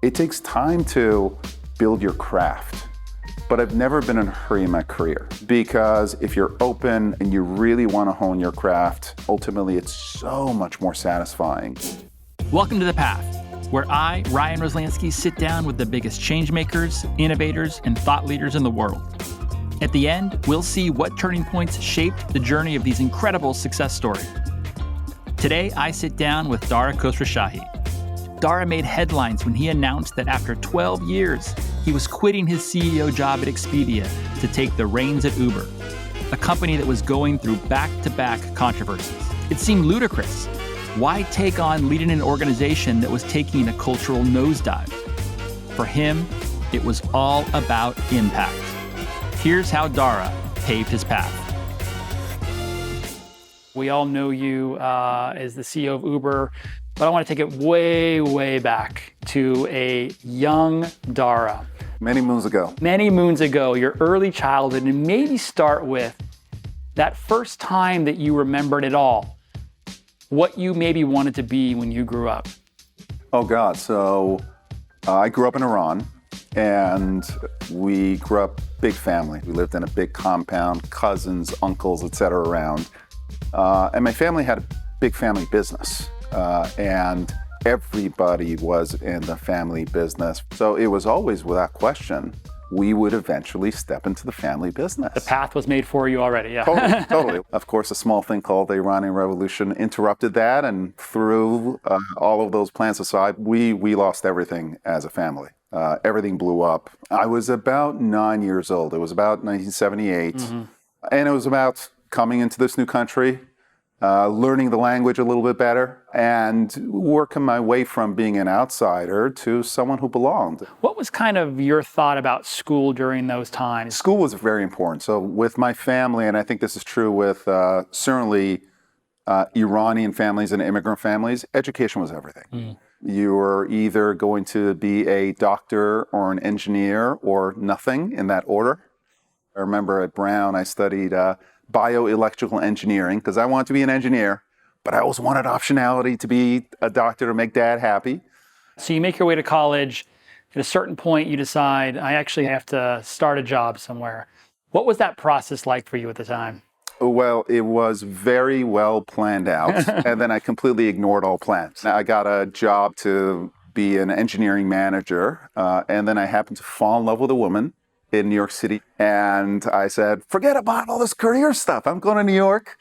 It takes time to build your craft, but I've never been in a hurry in my career because if you're open and you really want to hone your craft, ultimately it's so much more satisfying. Welcome to The Path, where I, Ryan Roslansky, sit down with the biggest change makers, innovators, and thought leaders in the world. At the end, we'll see what turning points shaped the journey of these incredible success stories. Today, I sit down with Dara Khosrowshahi. Dara made headlines when he announced that after 12 years, he was quitting his CEO job at Expedia to take the reins at Uber, a company that was going through back-to-back controversies. It seemed ludicrous. Why take on leading an organization that was taking a cultural nosedive? For him, it was all about impact. Here's how Dara paved his path. We all know you as the CEO of Uber, but I want to take it way, way back to a young Dara. Many moons ago, your early childhood, and maybe start with that first time that you remembered it all, what you maybe wanted to be when you grew up. Oh God, so I grew up in Iran and we grew up big family. We lived in a big compound, cousins, uncles, etc. around. And my family had a big family business. And everybody was in the family business. So it was always, without question, we would eventually step into the family business. The path was made for you already, yeah. Totally. Of course, a small thing called the Iranian Revolution interrupted that and threw all of those plans aside. We lost everything as a family. Everything blew up. I was about 9 years old. It was about 1978. And it was about coming into this new country, learning the language a little bit better, and working my way from being an outsider to someone who belonged. What was kind of your thought about school during those times? School was very important. So with my family, and I think this is true with certainly Iranian families and immigrant families, education was everything. You were either going to be a doctor or an engineer or nothing in that order. I remember at Brown, I studied bioelectrical engineering because I wanted to be an engineer, but I always wanted optionality to be a doctor to make dad happy. So you make your way to college. At a certain point, you decide, I actually have to start a job somewhere. What was that process like for you at the time? Well, it was very well planned out, and then I completely ignored all plans. I got a job to be an engineering manager, and then I happened to fall in love with a woman in New York City. And I said, forget about all this career stuff. I'm going to New York.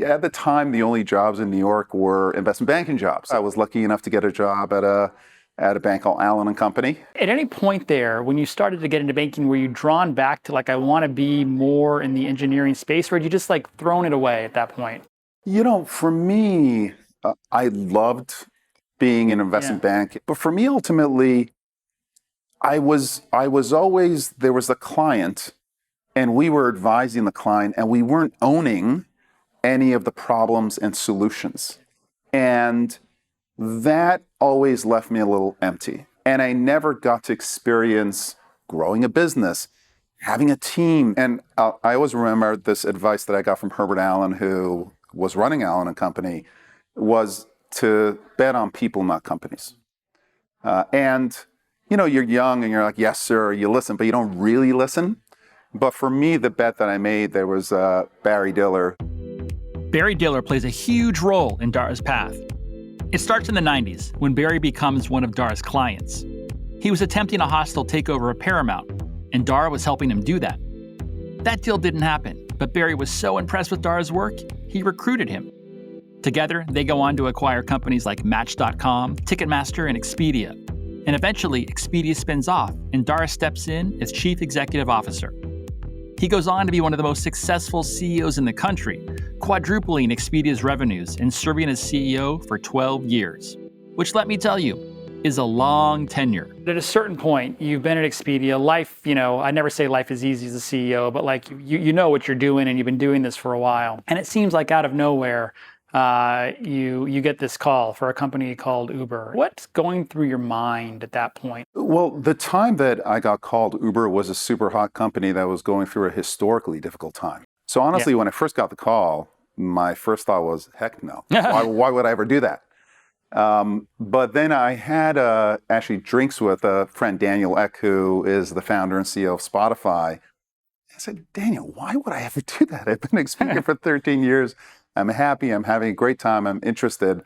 At the time, the only jobs in New York were investment banking jobs. I was lucky enough to get a job at a bank called Allen & Company. At any point there, when you started to get into banking, were you drawn back to I want to be more in the engineering space, or had you just thrown it away at that point? You know, for me, I loved being in investment bank. But for me, ultimately, I was always, there was the client and we were advising the client and we weren't owning any of the problems and solutions. And that always left me a little empty. And I never got to experience growing a business, having a team. And I always remember this advice that I got from Herbert Allen, who was running Allen & Company, was to bet on people, not companies. And you know, you're young and you're like, yes, sir, you listen, but you don't really listen. But for me, the bet that I made, there was Barry Diller. Barry Diller plays a huge role in Dara's path. It starts in the 90s when Barry becomes one of Dara's clients. He was attempting a hostile takeover of Paramount, and Dara was helping him do that. That deal didn't happen, but Barry was so impressed with Dara's work, he recruited him. Together, they go on to acquire companies like Match.com, Ticketmaster, and Expedia. And eventually, Expedia spins off, and Dara steps in as Chief Executive Officer. He goes on to be one of the most successful CEOs in the country, quadrupling Expedia's revenues and serving as CEO for 12 years, which, let me tell you, is a long tenure. At a certain point, you've been at Expedia. Life, I never say life is easy as a CEO, but you know what you're doing, and you've been doing this for a while. And it seems like out of nowhere, you get this call for a company called Uber. What's going through your mind at that point? Well, the time that I got called, Uber was a super hot company that was going through a historically difficult time. So honestly, when I first got the call, my first thought was, heck no. Why would I ever do that? But then I had actually drinks with a friend, Daniel Ek, who is the founder and CEO of Spotify. I said, Daniel, why would I ever do that? I've been Expedia for 13 years. I'm happy. I'm having a great time. I'm interested.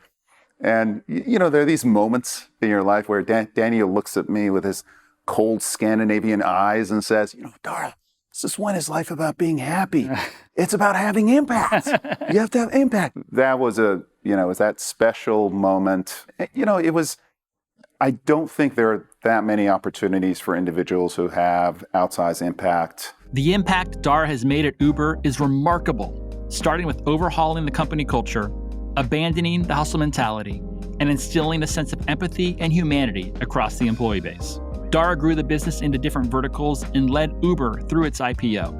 And, there are these moments in your life where Daniel looks at me with his cold Scandinavian eyes and says, Dara, this one is life about being happy. It's about having impact. You have to have impact. That was was that special moment. I don't think there are that many opportunities for individuals who have outsized impact. The impact Dara has made at Uber is remarkable, starting with overhauling the company culture, abandoning the hustle mentality, and instilling a sense of empathy and humanity across the employee base. Dara grew the business into different verticals and led Uber through its IPO.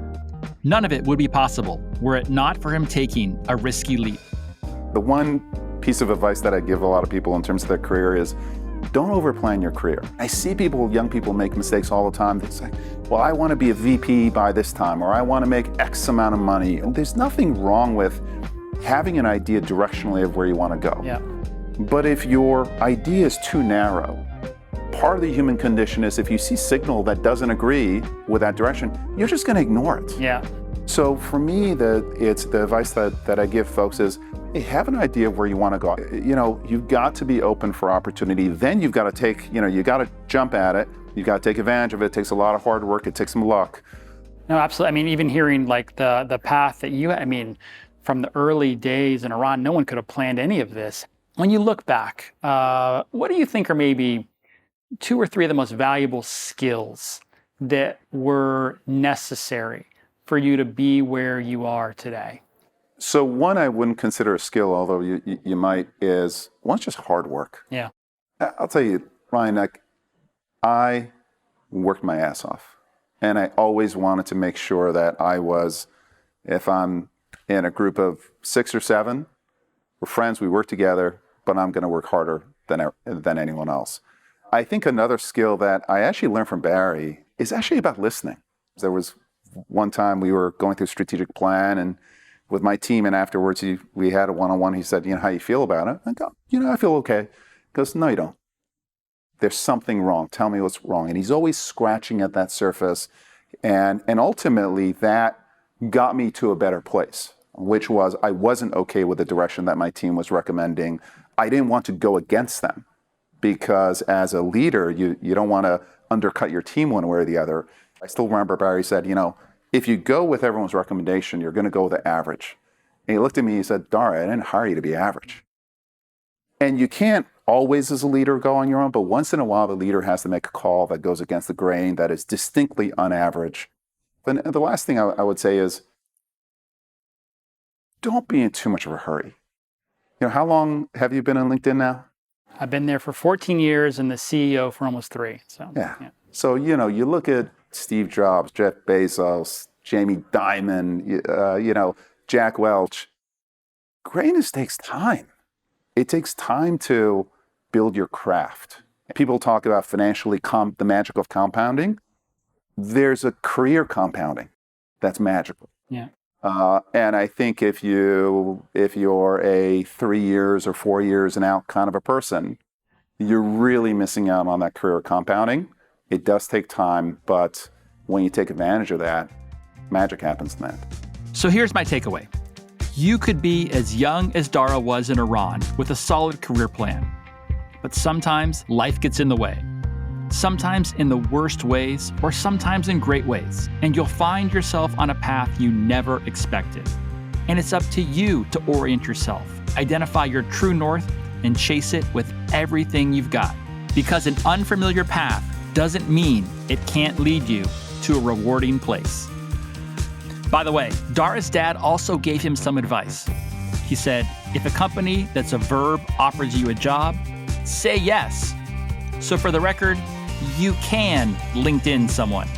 None of it would be possible were it not for him taking a risky leap. The one piece of advice that I give a lot of people in terms of their career is don't overplan your career. I see young people make mistakes all the time. They say, well, I want to be a VP by this time, or I want to make X amount of money. And there's nothing wrong with having an idea directionally of where you want to go. Yeah. But if your idea is too narrow, part of the human condition is if you see signal that doesn't agree with that direction, you're just going to ignore it. Yeah. So for me, the advice that I give folks is, hey, have an idea of where you want to go. You've got to be open for opportunity. Then you've got to take, you got to jump at it. You've got to take advantage of it. It takes a lot of hard work. It takes some luck. No, absolutely. Even hearing like the path that you, from the early days in Iran, no one could have planned any of this. When you look back, what do you think are maybe 2 or 3 of the most valuable skills that were necessary for you to be where you are today? So one I wouldn't consider a skill, although you might, is one's just hard work. Yeah. I'll tell you, Ryan, I worked my ass off. And I always wanted to make sure that if I'm in a group of 6 or 7, we're friends, we work together, but I'm going to work harder than anyone else. I think another skill that I actually learned from Barry is actually about listening. There was one time we were going through a strategic plan and with my team, and afterwards we had a one-on-one. He said, how you feel about it? I go, I feel okay. He goes, no, you don't. There's something wrong. Tell me what's wrong. And he's always scratching at that surface. And ultimately that got me to a better place, which was I wasn't okay with the direction that my team was recommending. I didn't want to go against them because as a leader, you don't want to undercut your team one way or the other. I still remember Barry said, if you go with everyone's recommendation, you're going to go with the average. And he looked at me and he said, Dara, I didn't hire you to be average. And you can't always as a leader go on your own, but once in a while the leader has to make a call that goes against the grain, that is distinctly unaverage. And the last thing I would say is, don't be in too much of a hurry. How long have you been on LinkedIn now? I've been there for 14 years and the CEO for almost 3. So yeah. So, you look at Steve Jobs, Jeff Bezos, Jamie Dimon, Jack Welch. Greatness takes time. It takes time to build your craft. People talk about financially the magic of compounding. There's a career compounding that's magical. Yeah. And I think if you're a 3 years or 4 years and out kind of a person, you're really missing out on that career compounding. It does take time, but when you take advantage of that, magic happens in that. So here's my takeaway. You could be as young as Dara was in Iran with a solid career plan. But sometimes life gets in the way. Sometimes in the worst ways, or sometimes in great ways. And you'll find yourself on a path you never expected. And it's up to you to orient yourself, identify your true north, and chase it with everything you've got. Because an unfamiliar path doesn't mean it can't lead you to a rewarding place. By the way, Dara's dad also gave him some advice. He said, if a company that's a verb offers you a job, say yes. So for the record, you can LinkedIn someone.